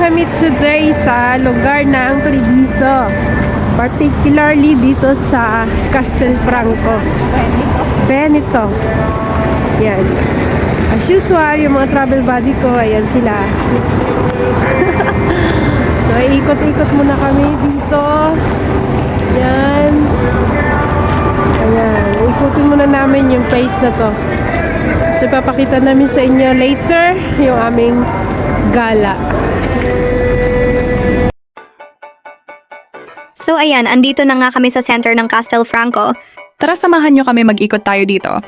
kami today sa lugar ng Treviso. Particularly dito sa Castelfranco. Benito. Yan. As usual, yung mga travel buddy ko, ayan sila. So, ikot-ikot muna kami dito. Yan. Ayan. Ikutin muna namin yung place na to. So, papakita namin sa inyo later yung aming gala. So ayan, andito na nga kami sa center ng Castelfranco. Tara samahan nyo kami mag-ikot tayo dito.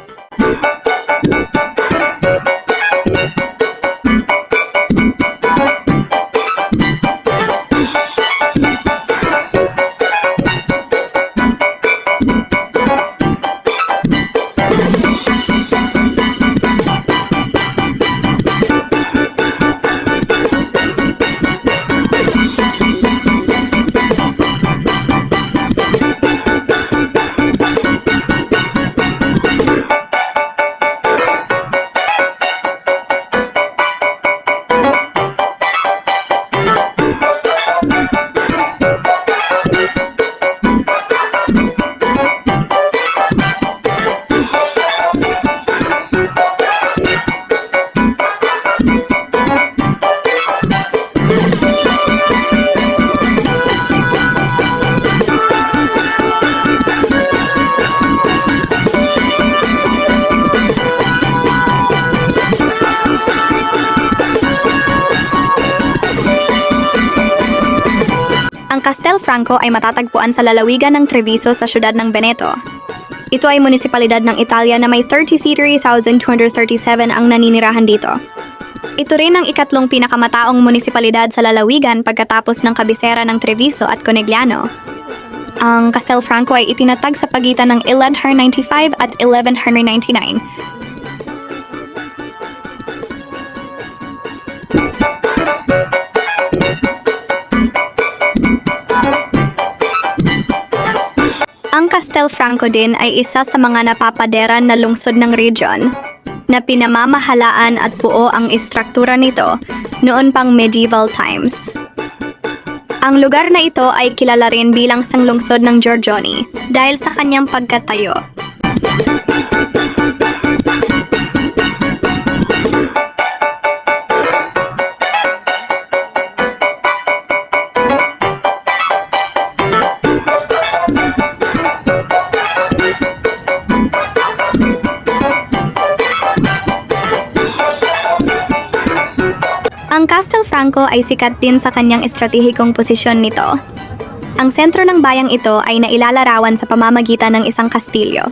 Ang Castelfranco ay matatagpuan sa lalawigan ng Treviso sa siyudad ng Veneto. Ito ay munisipalidad ng Italia na may 33,237 ang naninirahan dito. Ito rin ang ikatlong pinakamataong munisipalidad sa lalawigan pagkatapos ng kabisera ng Treviso at Conegliano. Ang Castelfranco ay itinatag sa pagitan ng 1195 at 1199. Ang Castelfranco din ay isa sa mga napapaderan na lungsod ng region na pinamamahalaan at buo ang istruktura nito noon pang medieval times. Ang lugar na ito ay kilala rin bilang sanglungsod ng Giorgione dahil sa kanyang pagkatayo. Ang Castelfranco ay sikat din sa kanyang estratehikong posisyon nito. Ang sentro ng bayang ito ay nailalarawan sa pamamagitan ng isang kastilyo.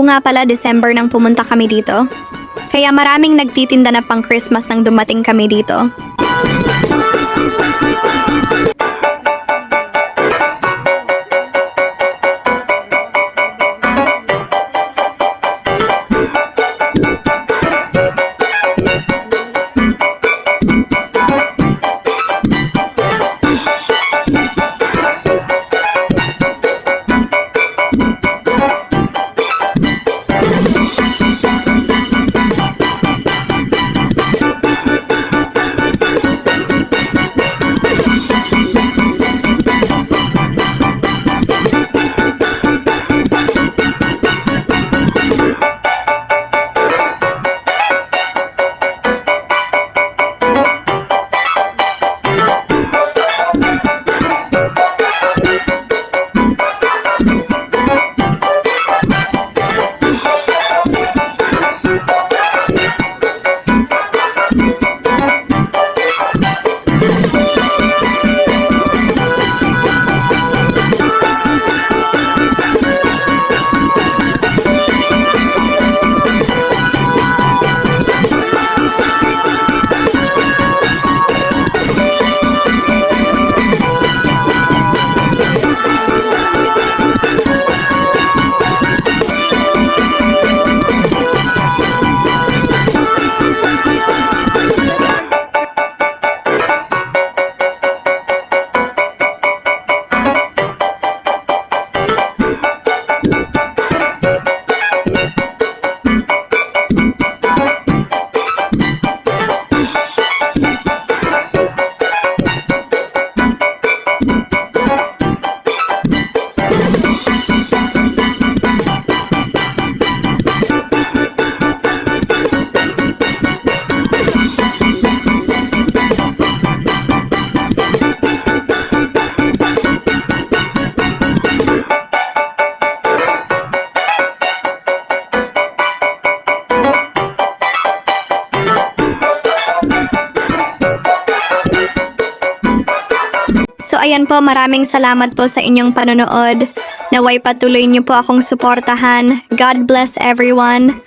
Nga pala, December nang pumunta kami dito. Kaya maraming nagtitinda na pang Christmas nang dumating kami dito. maraming salamat po sa inyong panonood. Naway patuloy niyo po akong suportahan. God bless everyone.